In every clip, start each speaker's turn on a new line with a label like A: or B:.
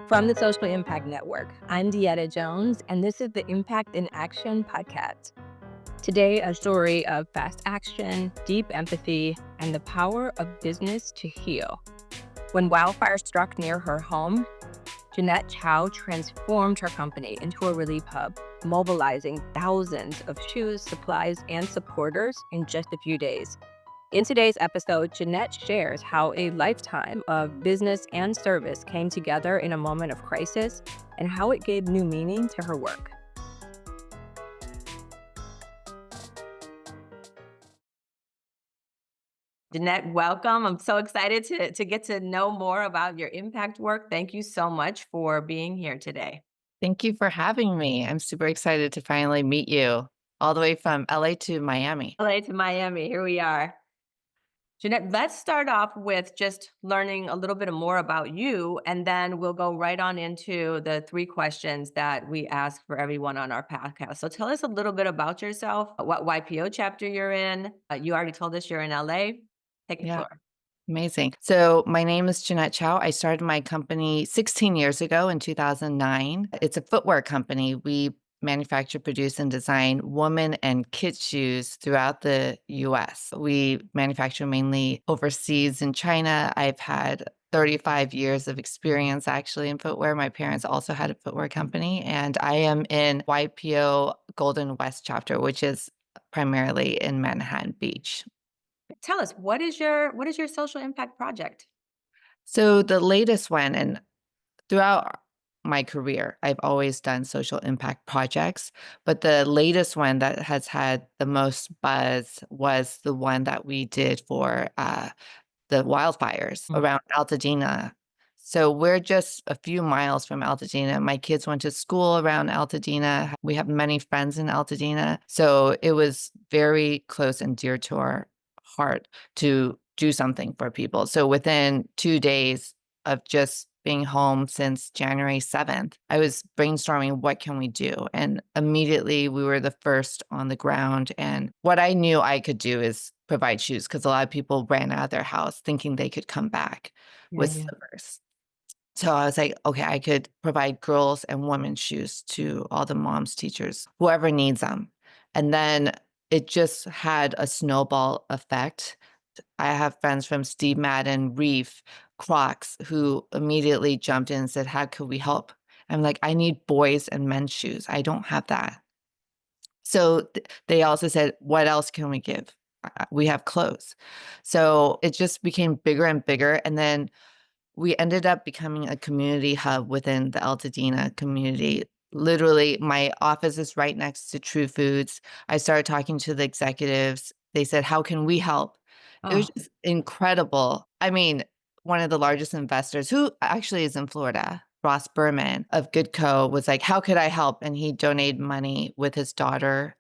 A: From the Social Impact Network, I'm DeEtta Jones, and this is the Impact in Action podcast. Today, a story of fast action, deep empathy, and the power of business to heal. When wildfire struck near her home, Jennet Chow transformed her company into a relief hub, mobilizing thousands of shoes, supplies, and supporters in just a few days. In today's episode, Jeanette shares how a lifetime of business and service came together in a moment of crisis and how it gave new meaning to her work. Jeanette, welcome. I'm so excited to get to know more about your impact work. Thank you so much for being here today.
B: Thank you for having me. I'm super excited to finally meet you all the way from LA to Miami.
A: LA to Miami, here we are. Jeanette, let's start off with just learning a little bit more about you, and then we'll go right on into the three questions that we ask for everyone on our podcast. So tell us a little bit about yourself, what YPO chapter you're in. You already told us you're in LA. Take the
B: Yeah,
A: floor.
B: amazing. So, my name is Jennet Chow. I started my company 16 years ago in 2009. It's a footwear company. We manufacture, produce, and design women and kids shoes throughout the US. We manufacture mainly overseas in China. I've had 35 years of experience actually in footwear. My parents also had a footwear company, and I am in YPO Golden West chapter, which is primarily in Manhattan Beach.
A: Tell us, what is your social impact project?
B: So the latest one, and throughout my career, I've always done social impact projects, but the latest one that has had the most buzz was the one that we did for the wildfires
A: Mm.
B: around Altadena. So we're just a few miles from Altadena. My kids went to school around Altadena. We have many friends in Altadena. So it was very close and dear to our heart to do something for people. So within 2 days of just being home since January 7th, I was brainstorming what can we do? And immediately we were the first on the ground. And what I knew I could do is provide shoes because a lot of people ran out of their house thinking they could come back
A: Yeah,
B: with
A: yeah.
B: slippers. So I was like, okay, I could provide girls and women's shoes to all the moms, teachers, whoever needs them. And then it just had a snowball effect. I have friends from Steve Madden, Reef, Crocs, who immediately jumped in and said, how could we help? I'm like, I need boys and men's shoes. I don't have that. So they also said, what else can we give? We have clothes. So it just became bigger and bigger. And then we ended up becoming a community hub within the Altadena community. Literally, my office is right next to True Foods. I started talking to the executives. They said, how can we help? It was
A: Oh,
B: just incredible. I mean, one of the largest investors, who actually is in Florida, Ross Berman of Goodco, was like, how could I help? And he donated money with his daughter,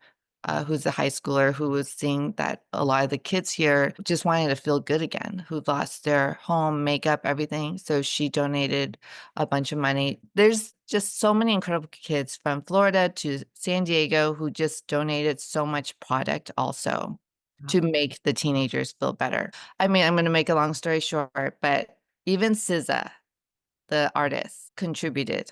B: who's a high schooler who was seeing that a lot of the kids here just wanted to feel good again, who lost their home, makeup, everything. So she donated a bunch of money. There's just so many incredible kids from Florida to San Diego who just donated so much product also
A: wow.
B: to make the teenagers feel better. I mean, I'm gonna make a long story short, but even SZA, the artist, contributed.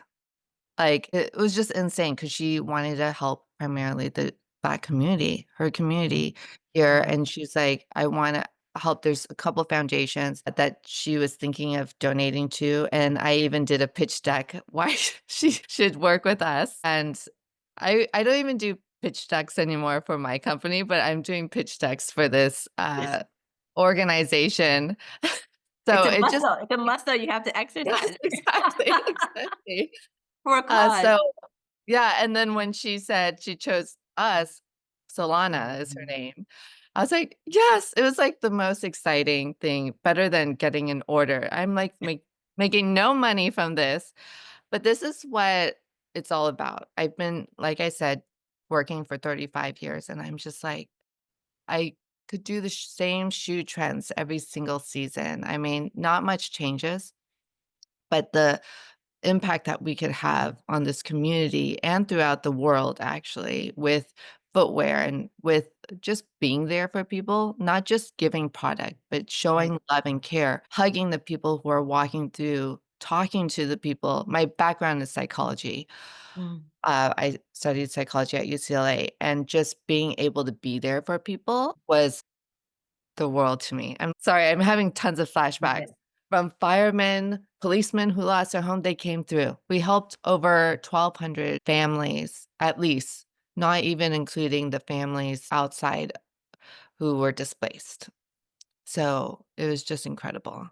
B: Like, it was just insane because she wanted to help primarily the Black community, her community here,
A: Wow.
B: and she's like, "I wanna help." There's a couple foundations that she was thinking of donating to, and I even did a pitch deck why she should work with us, and I don't even do pitch decks anymore for my company, but I'm doing pitch decks for this,
A: Yes.
B: organization.
A: It's
B: So
A: a
B: it just
A: muscle. It's a muscle you have to
B: yes,
A: exercise
B: exactly, exactly.
A: for a cause.
B: So yeah, and then when she said she chose us, Solana is her
A: Mhm.
B: name, I was like, "Yes!" It was, like, the most exciting thing, better than getting an order. I'm, like, making no money from this, but this is what it's all about. I've been, like I said, working for 35 years, and I'm just like, I could do the same shoe trends every single season. I mean, not much changes, but the impact that we could have on this community and throughout the world actually with footwear and with just being there for people, not just giving product, but
A: Right.
B: showing love and care, hugging the people who are walking through talking to the people. My background is psychology.
A: Mm.
B: I studied psychology at UCLA, and just being able to be there for people was the world to me. I'm sorry, I'm having tons of
A: Love
B: flashbacks
A: it.
B: from firemen, policemen who lost their home, they came through. We helped over 1,200 families, at least, not even including the families outside who were displaced. So, it was just incredible.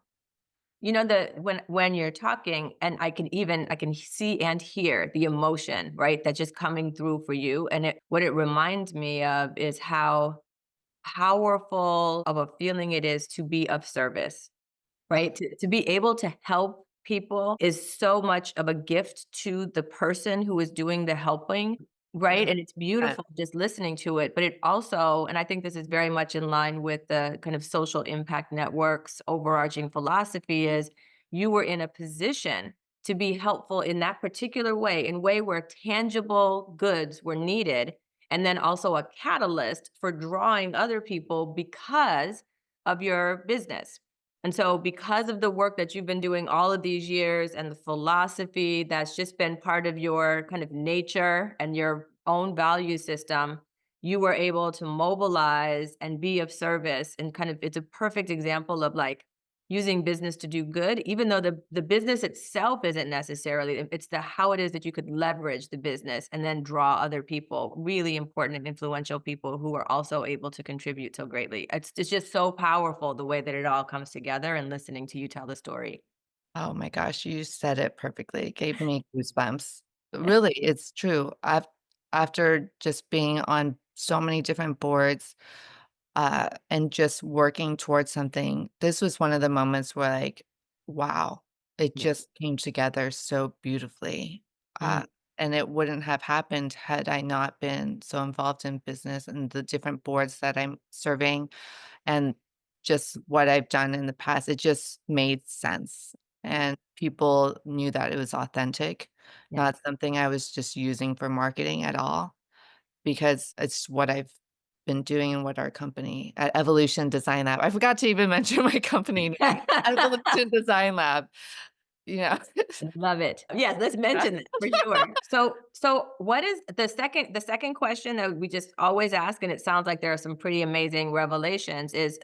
A: You know, the when you're talking, and I can see and hear the emotion, right? That's just coming through for you. And what it reminds me of is how powerful of a feeling it is to be of service. Right? To be able to help people is so much of a gift to the person who is doing the helping, right? And it's
B: 100%.
A: beautiful just listening to it, but it also, and I think this is very much in line with the kind of social impact network's overarching philosophy, is you were in a position to be helpful in that particular way, in way where tangible goods were needed, and then also a catalyst for drawing other people because of your business. And so, because of the work that you've been doing all of these years and the philosophy that's just been part of your kind of nature and your own value system, you were able to mobilize and be of service. And kind of, it's a perfect example of like using business to do good, even though the business itself isn't necessarily, it's the how it is that you could leverage the business and then draw other people, really important and influential people who are also able to contribute so greatly. It's just so powerful the way that it all comes together and listening to you tell the story.
B: Oh my gosh, you said it perfectly. It gave me goosebumps. Really, it's true. After just being on so many different boards, and just working towards something, this was one of the moments where like, wow, it
A: Yeah.
B: just came together so beautifully.
A: Mm.
B: Uh, and it wouldn't have happened had I not been so involved in business and the different boards that I'm serving and just what I've done in the past. It just made sense. And people knew that it was authentic,
A: Yes.
B: not something I was just using for marketing at all, because it's what I've been doing and what our company at Evolution Design Lab, I forgot to even mention my company name, Evolution Design Lab, you know?
A: Love it. Yes, let's mention that for sure. So what is the second question that we just always ask, and it sounds like there are some pretty amazing revelations, is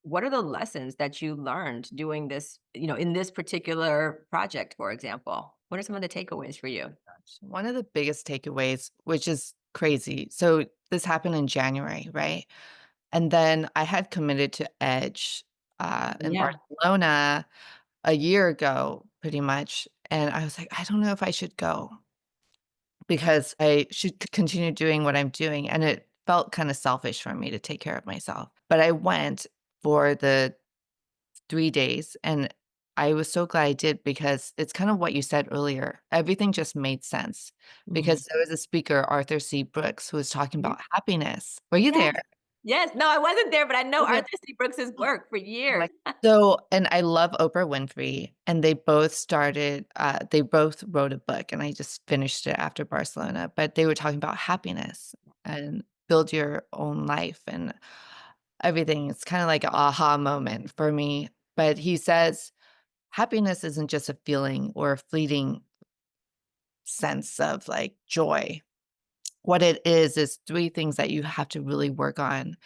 A: what are the lessons that you learned doing this, in this particular project, for example? What are some of the takeaways for you?
B: One of the biggest takeaways, which is crazy, so this happened in January, right? And then I had committed to Edge, in
A: Yeah.
B: Barcelona a year ago, pretty much, and I was like, "I don't know if I should go because I should continue doing what I'm doing," and it felt kinda selfish for me to take care of myself, but I went for the 3 days, and I was so glad I did because it's kind of what you said earlier. Everything just made sense
A: Mhm.
B: because there was a speaker, Arthur C. Brooks, who was talking
A: Yeah.
B: about happiness. Were you
A: Yes.
B: there?
A: Yes. No, I wasn't there, but I know
B: Okay.
A: Arthur C. Brooks's work for
B: Oh
A: years.
B: my so and I love Oprah Winfrey, and they both wrote a book, and I just finished it after Barcelona, but they were talking about happiness and build your own life and everything. It's kinda like an aha moment for me, but he says happiness isn't just a feeling or a fleeting sense of like joy. What it is 3 things that you have to really work on.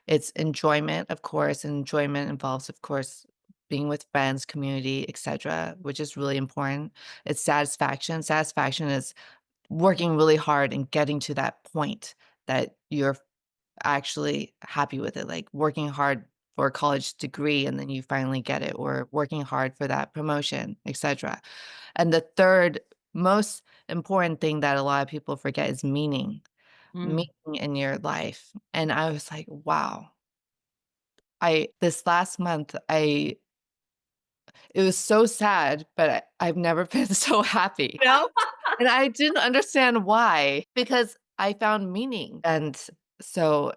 B: It's enjoyment, of course, and enjoyment involves, of course, being with friends, community, etc., which is really important. It's satisfaction. Satisfaction is working really hard and getting to that point that you're actually happy with it, like working hard for a college degree and then you finally get it, or working hard for that promotion, etc. And the third most important thing that a lot of people forget is meaning,
A: Mm.
B: meaning in your life. And I was like, wow. I this last month, I it was so sad, but I've never been so happy, you know? And I didn't understand why, because I found meaning. And so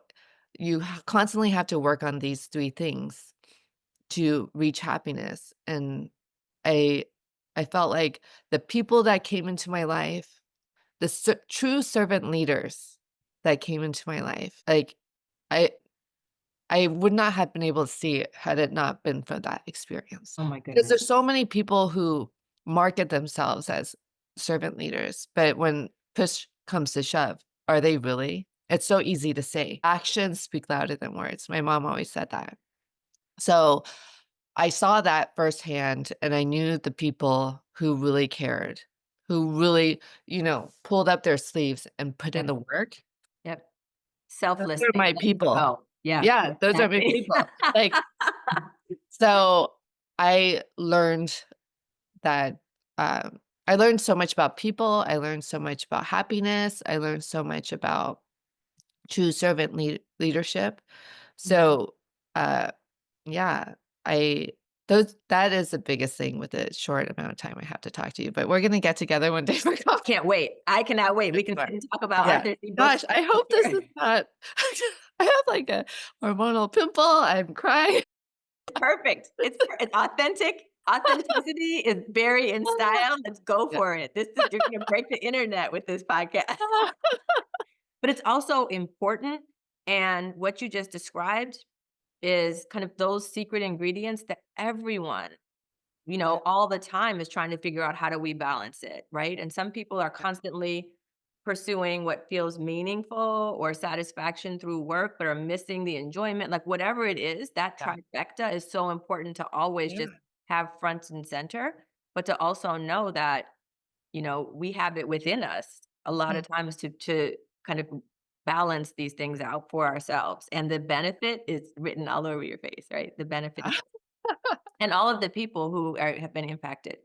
B: you constantly have to work on these 3 things to reach happiness. And I I felt like the people that came into my life, the true servant leaders that came into my life, like I I would not have been able to see it had it not been for that experience.
A: Oh my
B: Because
A: goodness.
B: there's so many people who market themselves as servant leaders, but when push comes to shove, are they really? It's so easy to say. Actions speak louder than words. My mom always said that. So I saw that firsthand, and I knew the people who really cared, who really, pulled up their sleeves and put in
A: Yep.
B: the work.
A: Yep.
B: Those
A: Selfless,
B: are
A: they
B: my
A: let you
B: people.
A: go. Yeah,
B: Yeah, those are my
A: exactly.
B: people. Like, so I learned that, I learned so much about people, I learned so much about happiness, I learned so much about true servant leadership.
A: Mhm.
B: So, uh, yeah, I those that is the biggest thing with the short amount of time I have to talk to you, but we're gonna get together one day for coffee.
A: Can't wait. I cannot wait.
B: For
A: We can
B: sure.
A: sit and talk about our
B: Yeah.
A: Disney books
B: Gosh, I
A: for
B: hope this
A: sure.
B: is not I have, like, a hormonal pimple, I'm crying.
A: Perfect. It's authentic. Authenticity is very in style. Let's go
B: Yeah.
A: for it. This is you're gonna break the internet with this podcast. But it's also important, and what you just described is kind of those secret ingredients that everyone,
B: Yeah,
A: all the time is trying to figure out how do we balance it, right? And some people are
B: yeah,
A: constantly pursuing what feels meaningful or satisfaction through work, but are missing the enjoyment. Like whatever it is, that
B: yeah,
A: trifecta is so important to always
B: yeah,
A: just have front and center, but to also know that, we have it within us a lot
B: mm.
A: of times to kind of balance these things out for ourselves. And the benefit is written all over your face, right? The benefit is and all of the people who have been impacted.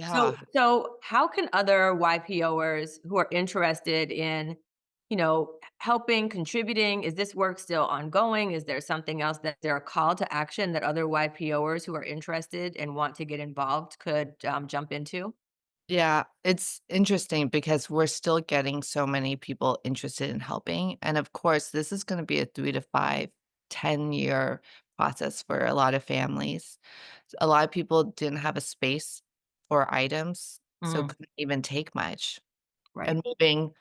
A: So
B: Yeah.
A: so how can other YPOers who are interested in, helping, contributing, is this work still ongoing? Is there something else that there a call to action that other YPOers who are interested and want to get involved could jump into?
B: Yeah, it's interesting because we're still getting so many people interested in helping. And of course, this is going to be a 3 to 5, 10-year process for a lot of families. A lot of people didn't have a space for items, so
A: Mm,
B: couldn't even take much.
A: right.
B: And moving,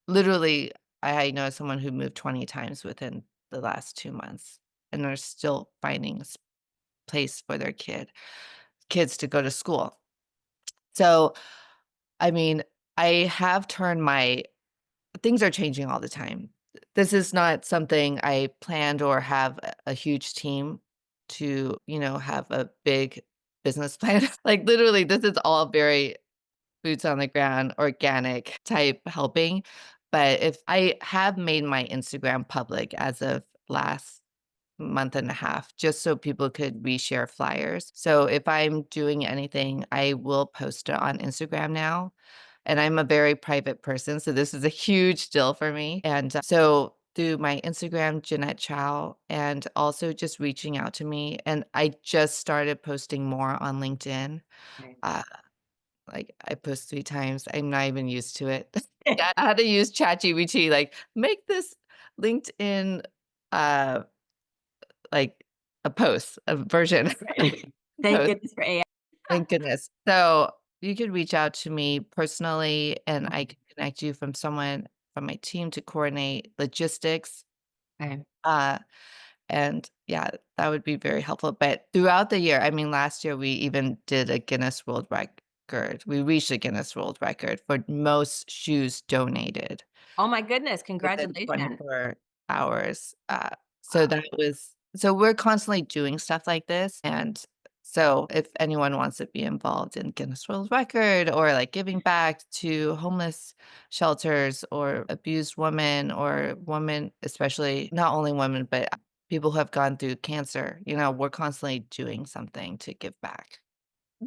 B: literally, I know someone who moved 20 times within the last 2 months, and they're still finding a place for their kids to go to school. So I mean, I have turned my things are changing all the time. This is not something I planned or have a huge team to, have a big business plan. Like literally, this is all very boots on the ground, organic type helping. But if I have made my Instagram public as of last month and a half, just so people could reshare flyers. So if I'm doing anything, I will post it on Instagram now, and I'm a very private person, so this is a huge deal for me, and, so through my Instagram, Jennet Chow, and also just reaching out to me, and I just started posting more on LinkedIn,
A: Right.
B: uh, like, I post 3 times, I'm not even used to it. Yeah, I had to use ChatGPT, like, "Make this LinkedIn, uh, like, a post, a version."
A: Right. Thank
B: Post,
A: goodness for AI.
B: thank goodness. So, you could reach out to me personally, and I could connect you from someone from my team to coordinate logistics,
A: Okay.
B: uh, and yeah, that would be very helpful, but throughout the year, I mean, last year, we even did a Guinness World Record. We reached a Guinness World Record for most shoes donated
A: Oh my goodness,
B: within
A: congratulations.
B: 24 hours, so
A: Wow.
B: that was so we're constantly doing stuff like this, and so if anyone wants to be involved in Guinness World Record or, like, giving back to homeless shelters or abused women or women especially not only women, but people who have gone through cancer, we're constantly doing something to give back.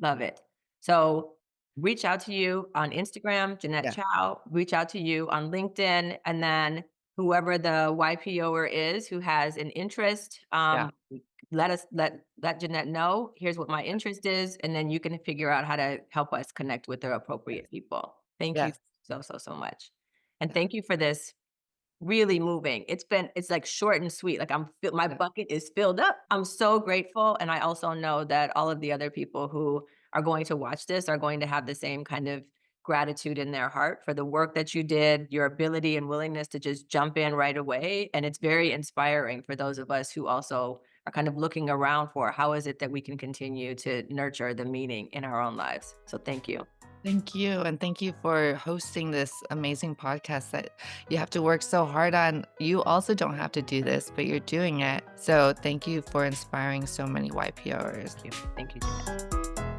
A: Love it. So reach out to you on Instagram, Jennet
B: Yeah,
A: Chow, reach out to you on LinkedIn, and then whoever the YPOer is who has an interest,
B: yeah,
A: let Jeanette know, here's what my interest is, and then you can figure out how to help us connect with the
B: yes,
A: appropriate people. Thank you
B: yes,
A: so, so, so much. And
B: yeah,
A: thank you for this really moving. It's like short and sweet. Like my
B: yeah,
A: bucket is filled up. I'm so grateful. And I also know that all of the other people who are going to watch this are going to have the same kind of gratitude in their heart for the work that you did, your ability and willingness to just jump in right away. And it's very inspiring for those of us who also are kind of looking around for how is it that we can continue to nurture the meaning in our own lives. So thank you.
B: Thank you. And thank you for hosting this amazing podcast that you have to work so hard on. You also don't have to do this, but you're doing it. So thank you for inspiring so many YPOers.
A: Thank you. Thank you, Jeanette.